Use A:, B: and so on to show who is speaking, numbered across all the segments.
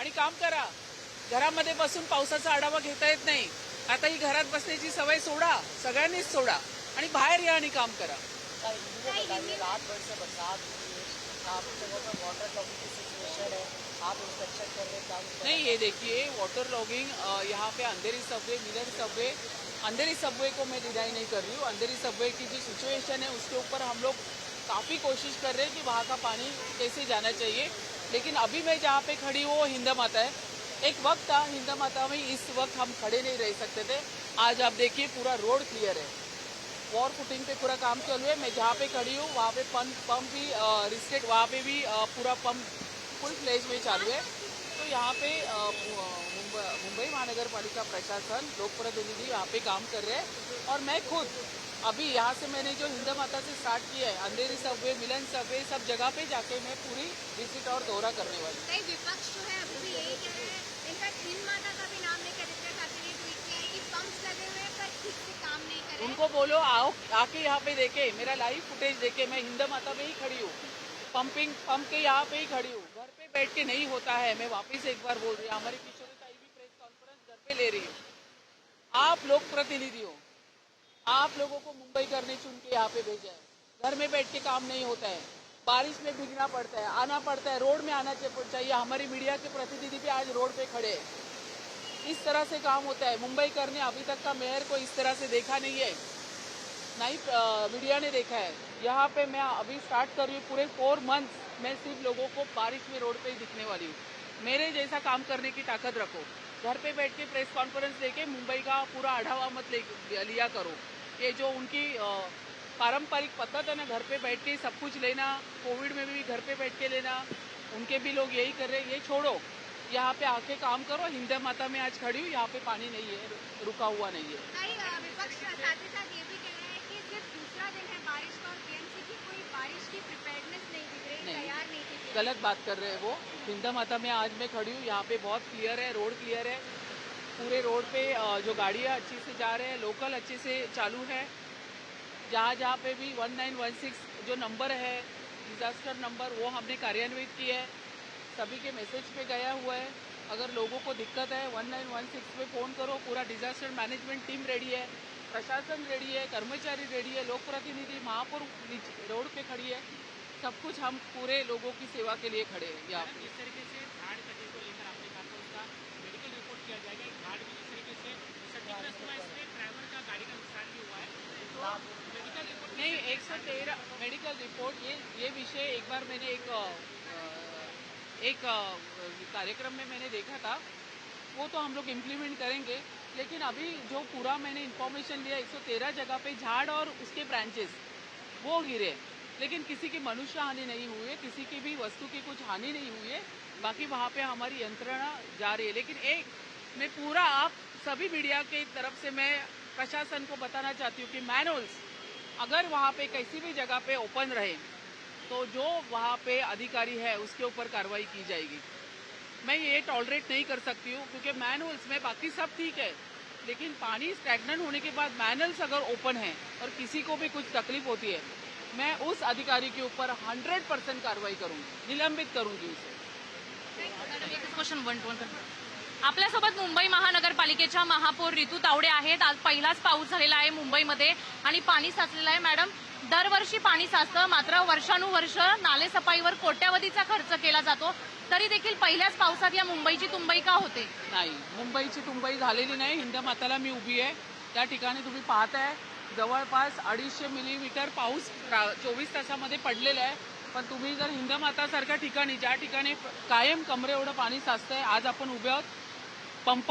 A: आणि काम करा. घरामध्ये बसून पावसाचा आढावा घेता येत नाही. आता ही घरात बसण्याची सवय सोडा, सगळ्यांनीच सोडा आणि बाहेर या आणि काम करा.
B: रात भर से बरसात हुई है, काफी जगहों पर वाटर लॉगिंग की सिचुएशन है, आप इंस्पेक्शन कर रहे हैं काम
A: नहीं, ये देखिए वाटर लॉगिंग यहाँ पे अंधेरी सबवे, मिलन सबवे, अंधेरी सबवे को मैं डिनाई नहीं कर रही हूँ. अंधेरी सबवे की जो सिचुएशन है उसके ऊपर हम लोग काफ़ी कोशिश कर रहे हैं कि वहाँ का पानी कैसे जाना चाहिए. लेकिन अभी मैं जहाँ पे खड़ी हूँ वो हिंदा माता है. एक वक्त था हिंदा माता में, इस वक्त हम खड़े नहीं रह सकते थे. आज आप देखिए पूरा रोड क्लियर है, वॉर फुटिंग पे पूरा काम चालू है. मैं जहाँ पे खड़ी हूँ वहाँ पे पंप भी रिस्टेट, वहाँ पे भी पूरा पंप फुल फ्लेज में चालू है. तो यहाँ पे मुंबई महानगर पालिका प्रशासन, लोक प्रतिनिधि यहाँ पे काम कर रहे हैं. और मैं खुद अभी यहाँ से मैंने जो हिंदा माता से स्टार्ट किया है, अंधेरी सबवे, मिलन सबवे, सब जगह पे जाके मैं पूरी विजिट और दौरा करने वाली हूँ.
C: नहीं, विपक्ष जो है अभी भी यही कह रहे हैं, इनफैक्ट हिंद माता का भी नाम लेकर रितेश ठाकरे ने ट्वीट किया है कि पंप्स लगे हुए हैं पर ठीक से काम नहीं कर रहे हैं.
A: उनको बोलो आओ, आके यहाँ पे देखे, मेरा लाइव फुटेज देखे. मैं हिंदा माता में ही खड़ी हूँ, पंप के यहाँ पे ही खड़ी हूँ. घर पे बैठ के नहीं होता है. मैं वापस एक बार बोल रही हूँ, हमारी किशोरी ताई भी प्रेस कॉन्फ्रेंस घर पे ले रही हूँ. आप लोग प्रतिनिधि हो, आप लोगों को मुंबई करने चुन के यहाँ पे भेजा है. घर में बैठ के काम नहीं होता है, बारिश में भीगना पड़ता है, आना पड़ता है, रोड में आना चाहिए. हमारी मीडिया के प्रतिनिधि भी आज रोड पे खड़े हैं. इस तरह से काम होता है. मुंबई करने अभी तक का मेयर को इस तरह से देखा नहीं है, नहीं मीडिया ने देखा है. यहाँ पे मैं अभी स्टार्ट कर रही हूँ, पूरे 4 मंथ्स मैं सिर्फ लोगों को बारिश में रोड पे ही दिखने वाली हूँ. मेरे जैसा काम करने की ताकत रखो. घर पे बैठ के प्रेस कॉन्फ्रेंस लेके मुंबई का पूरा आढ़ावा मत लिया करो. ये जो उनकी पारंपरिक पद्धत है ना, घर पे बैठ के सब कुछ लेना, कोविड में भी घर पे बैठ के लेना, उनके भी लोग यही कर रहे हैं. ये छोड़ो, यहाँ पे आके काम करो. हिंदा माता में आज खड़ी हूँ, यहाँ पे पानी नहीं है, रुका हुआ नहीं है.
C: नहीं, विपक्ष साथ ही साथ ये भी कह रहे हैं कि सिर्फ दूसरा दिन है बारिश का और बीएमसी की कोई बारिश की प्रिपेयर्डनेस नहीं दिख रही,
A: नहीं,
C: तैयार नहीं दिख रही.
A: गलत बात कर रहे हैं वो. हिंदा माता में आज मैं खड़ी हूँ, यहाँ पे बहुत क्लियर है, रोड क्लियर है. पूरे रोड पे जो गाड़ियाँ अच्छे से जा रहे हैं, लोकल अच्छे से चालू है. जहाँ जहाँ पे भी 1916 जो नंबर है, डिजास्टर नंबर, वो हमने कार्यान्वित किया है. सभी के मैसेज पे गया हुआ है. अगर लोगों को दिक्कत है 1916 पे फ़ोन करो. पूरा डिजास्टर मैनेजमेंट टीम रेडी है, प्रशासन रेडी है, कर्मचारी रेडी है, लोक प्रतिनिधि महापौर रोड पे खड़ी है. सब कुछ हम पूरे लोगों की सेवा के लिए खड़े हैं यहाँ पे.
D: इस तरीके से झाड़ कटे को लेकर आपने कहा था उसका मेडिकल रिपोर्ट किया जाएगा. एक झाड़ भी जिस तरीके से क्षतिग्रस्त हुआ, इसमें ड्राइवर का गाड़ी का नुकसान भी हुआ है, तो मेडिकल रिपोर्ट
A: नहीं, 113 मेडिकल रिपोर्ट, ये विषय एक बार मैंने एक कार्यक्रम में मैंने देखा था. वो तो हम लोग इम्प्लीमेंट करेंगे. लेकिन अभी जो पूरा मैंने इन्फॉर्मेशन लिया, 113 जगह पे झाड़ और उसके ब्रांचेस वो गिरे, लेकिन किसी की मनुष्य हानि नहीं हुई है, किसी की भी वस्तु की कुछ हानि नहीं हुई है. बाकी वहाँ पे हमारी यंत्रणा जा रही है. लेकिन एक मैं पूरा आप सभी मीडिया की तरफ से मैं प्रशासन को बताना चाहती हूँ कि मैनुअल्स अगर वहाँ पे किसी भी जगह पे ओपन रहे तो जो वहाँ पे अधिकारी है उसके ऊपर कार्रवाई की जाएगी. मैं ये टॉलरेट नहीं कर सकती हूँ, क्योंकि मैनुअल्स में बाकी सब ठीक है, लेकिन पानी स्टैग्नेंट होने के बाद मैनुअल्स अगर ओपन है और किसी को भी कुछ तकलीफ होती है, मैं उस अधिकारी के ऊपर 100% कार्रवाई करूंगी, निलंबित करूंगी उसे.
E: क्वेश्चन 1 to 1 आपल्यासोबत मुंबई महानगरपालिकेच्या महापौर रितू तावडे आहेत. आज पहिलाच पाऊस झालेला आहे मुंबईमध्ये आणि पाणी साचलेलं आहे. मॅडम, दरवर्षी पाणी साचतं, मात्र वर्षानुवर्ष नालेसफाईवर कोट्यावधीचा खर्च केला जातो, तरी देखील पहिल्याच पावसात या मुंबईची तुंबई का होते?
A: नाही, मुंबईची तुंबई झालेली नाही. हिंदा माताला मी उभी आहे, त्या ठिकाणी तुम्ही पाहताय जवळपास 250 मिलीमीटर पाऊस 24 तासामध्ये पडलेला आहे. पण तुम्ही जर हिंदा मातासारख्या ठिकाणी, ज्या ठिकाणी कायम कमरे एवढं पाणी साचतंय, आज आपण उभे आहोत, पंप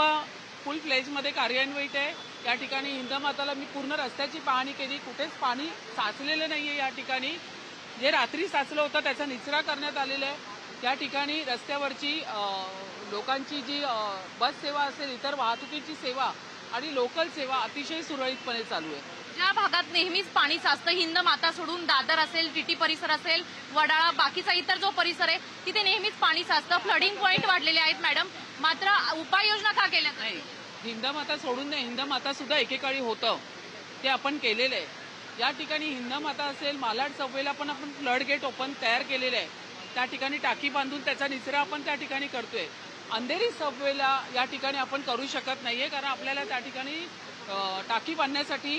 A: फुल फ्लेजमध्ये कार्यान्वित आहे. या ठिकाणी हिंदा माताला मी पूर्ण रस्त्याची पाहणी केली, कुठेच पाणी साचलेलं नाहीये. या ठिकाणी जे रात्री साचलं होतं त्याचा निचरा करण्यात आलेला आहे. या ठिकाणी रस्त्यावरची लोकांची जी बस सेवा असेल, इतर वाहतुकीची सेवा आणि लोकल सेवा अतिशय सुरळीतपणे चालू आहे.
E: ज्या भागात नेहमीच पाणी साचतं, हिंद माता सोडून दादर असेल, टीटी परिसर असेल, वडाळा, बाकीचा इतर जो परिसर आहे तिथे नेहमीच पाणी साचतं, फ्लडिंग पॉईंट वाढलेले आहेत. मॅडम, मात्र उपाययोजना का केल्या
A: नाही, हिंदा माता सोडून नाही, हिंदा माता सुद्धा एकेकाळी होतं, ते आपण केलेलं आहे. या ठिकाणी हिंदा माता असेल, मालाड सबवेला पण आपण फ्लड गेट ओपन तयार केलेलं आहे. त्या ठिकाणी टाकी बांधून त्याचा निचरा आपण त्या ठिकाणी करतोय. अंधेरी सबवेला या ठिकाणी आपण करू शकत नाहीये, कारण आपल्याला त्या ठिकाणी टाकी बांधण्यासाठी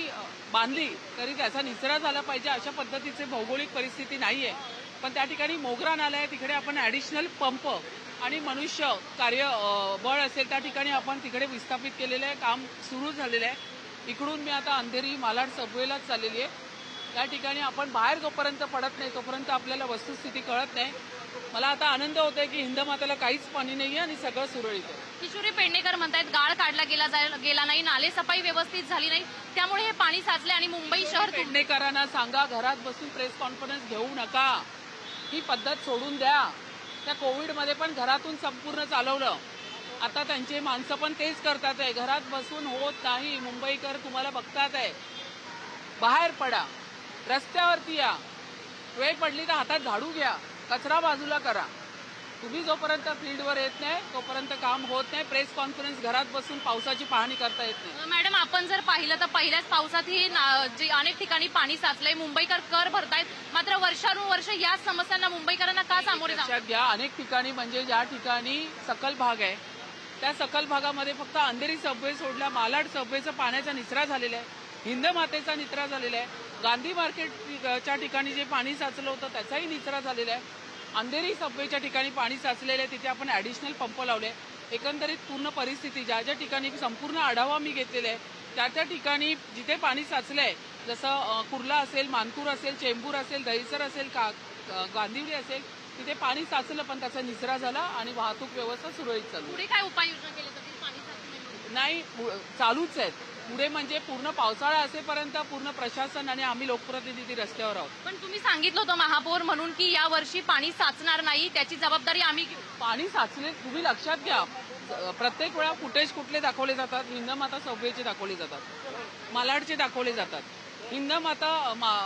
A: बांधली तरी त्याचा निचरा झाला पाहिजे अशा पद्धतीचे भौगोलिक परिस्थिती नाहीये. पण त्या ठिकाणी मोगरा नाला आहे, तिकडे आपण ॲडिशनल पंप आणि मनुष्य कार्य बळ असेल त्या ठिकाणी आपण तिकडे विस्थापित केलेलं आहे, काम सुरू झालेलं आहे. इकडून मी आता अंधेरी मालाड सबवेलाच चाललेली आहे. या ठिकाणी आपण बाहेर जोपर्यंत पडत नाही तोपर्यंत आपल्याला वस्तुस्थिती कळत नाही. मला आता आनंद होतोय की हिंदमाताला काहीच पाणी नाहीये आणि सगळं सुरळीत आहे.
E: किशोरी पेडणेकर म्हणतायत गाळ काढला गेला नाही, नाले सफाई व्यवस्थित झाली नाही, त्यामुळे हे पाणी साचले आणि मुंबई शहर
A: पेडणेकरांना सांगा घरात बसून प्रेस कॉन्फरन्स घेऊ नका, ही पद्धत सोडून द्या. त्या कोविडमध्ये पण घरातून संपूर्ण चालवलं. आता त्यांचे माणसं पण तेच करतात आहे. घरात बसून होत नाही. मुंबईकर तुम्हाला बघतात आहे. बाहेर पडा, रस्त्यावरती या, वेळ पडली तर हातात झाडू घ्या, कचरा बाजूला करा. तुम्ही जोपर्यंत फील्डवर येत नाही तोपर्यंत काम होत नाही. प्रेस कॉन्फरन्स घरात बसून पावसाची पाहणी करता येत नाही.
E: मॅडम आपण जर पाहिलं तर पहिल्याच पावसातही जे अनेक ठिकाणी पाणी साचलंय, मुंबईकर कर भरतायत, मात्र वर्षानुवर्ष या समस्यांना मुंबईकरांना का सामोरे जावं?
A: लक्षात घ्या, अनेक ठिकाणी म्हणजे ज्या ठिकाणी सखल भाग आहे त्या सखल भागामध्ये फक्त अंधेरी सबवे सोडला, मालाड सबवेचा पाण्याचा निचरा झालेला आहे, हिंदमातेचा निचरा झालेला आहे, गांधी मार्केटच्या ठिकाणी जे पाणी साचलं होतं त्याचाही निचरा झालेला आहे. अंधेरी सबवेच्या ठिकाणी पाणी साचलेलं आहे, तिथे आपण ॲडिशनल पंप लावले. एकंदरीत पूर्ण परिस्थिती ज्या ज्या ठिकाणी संपूर्ण आढावा मी घेतलेला आहे त्या त्या ठिकाणी जिथे पाणी साचलंय, जसं कुर्ला असेल, मानपूर असेल, चेंबूर असेल, दहिसर असेल, गांधीवडी असेल, तिथे पाणी साचलं पण त्याचा निचरा झाला आणि वाहतूक व्यवस्था सुरळीत चालू.
E: पुढे काय उपाययोजना केल्या जातील पाणी साचू नये?
A: नाही, चालूच आहेत. पुढे म्हणजे पूर्ण पावसाळा असेपर्यंत पूर्ण प्रशासन आणि आम्ही लोकप्रतिनिधी रस्त्यावर आहोत.
E: पण तुम्ही सांगितलं होतं महापौर म्हणून की या वर्षी पाणी साचणार नाही, त्याची जबाबदारी आम्ही घेऊ.
A: पाणी साचले, तुम्ही लक्षात घ्या, प्रत्येक वेळा फुटेज कुठले दाखवले जातात? हिंदमाता सबवेचे दाखवले जातात, मालाडचे दाखवले जातात. हिंदमाता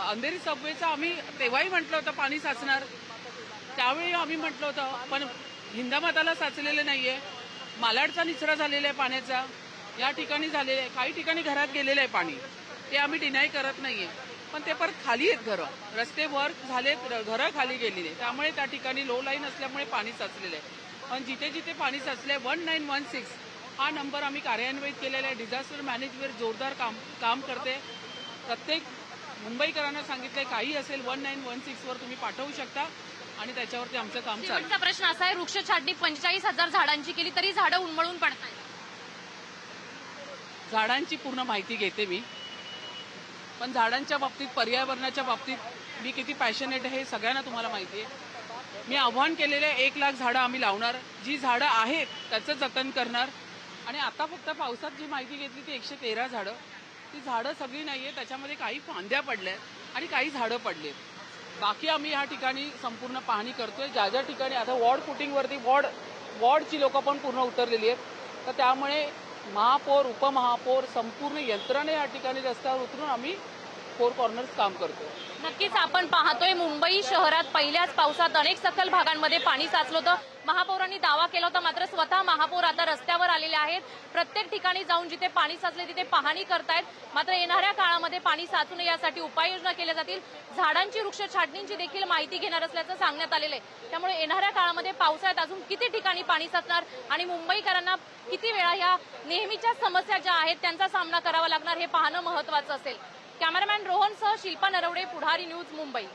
A: अंधेरी सबवेचं आम्ही तेव्हाही म्हटलं होतं पाणी साचणार, त्यावेळी आम्ही म्हटलं होतं, पण हिंदमाताला साचलेलं नाहीये. मालाडचा निचरा झालेला आहे पाण्याचा, या ठिकाणी झालेलं आहे, काही ठिकाणी घरात गेलेलं आहे पाणी, ते आम्ही डिनाय करत नाहीये. पण ते परत खाली आहेत, घरं रस्ते वर झालेत, घरं खाली गेलेली आहे, त्यामुळे त्या ठिकाणी लो लाईन असल्यामुळे पाणी साचलेलं आहे. पण जिथे जिथे पाणी साचलंय 1916 हा नंबर आम्ही कार्यान्वित केलेला आहे. डिझास्टर मॅनेजमेंट जोरदार काम करते. प्रत्येक मुंबईकरांना सांगितलंय काही असेल 1916 वर तुम्ही पाठवू शकता आणि त्याच्यावरती आमचं काम चालू.
E: शेवटचा प्रश्न असा आहे, वृक्ष छाटणी 45,000 झाडांची केली तरी झाडं उन्मळून पडतात.
A: झाडांची पूर्ण माहिती घेते मी, पण झाडांच्या बाबतीत, पर्यावरणाच्या बाबतीत मी किती पॅशनेट आहे हे सगळ्यांना तुम्हाला माहिती आहे. मी आव्हान केलेले 1 लाख झाडं आम्ही लावणार, जी झाडं आहेत त्याचं जतन करणार. आणि आता फक्त पावसात जी माहिती घेतली ती 113 झाडं, ती झाडं सगळी नाहीये, त्याच्यामध्ये काही फांद्या पडल्या आणि काही झाडं पडले. बाकी आम्ही या ठिकाणी संपूर्ण पाहणी करतोय. ज्या ज्या ठिकाणी आता वॉर्ड फुटिंगवरती वॉर्डची लोकं पण पूर्ण उतरलेली आहेत, तर त्यामुळे महापौर, उपमहापौर, संपूर्ण यंत्रणा या ठिकाणी रस्त्यावर उतरून आम्ही 4 कॉर्नर्स काम करतो.
E: नक्कीच आपण पाहतोय मुंबई शहरात पहिल्याच पावसात अनेक सखल भागांमध्ये पाणी साचलं होतं. महापौरांनी दावा केला होता, मात्र स्वतः महापौर आता रस्त्यावर आलेले आहेत. प्रत्येक ठिकाणी जाऊन जिथे पाणी साचले तिथे पाहणी करतायत. मात्र येणाऱ्या काळामध्ये पाणी साचू नये यासाठी उपाययोजना केल्या जातील. झाडांची, वृक्ष छाटणीची देखील माहिती घेणार असल्याचं सांगण्यात आलेलं आहे. त्यामुळे येणाऱ्या काळामध्ये पावसाळ्यात अजून किती ठिकाणी पाणी साचणार आणि मुंबईकरांना किती वेळा ह्या नेहमीच्या समस्या ज्या आहेत त्यांचा सामना करावा लागणार हे पाहणं महत्त्वाचं असेल. कॅमेरामॅन रोहनसह शिल्पा नरवडे, पुढारी न्यूज, मुंबई.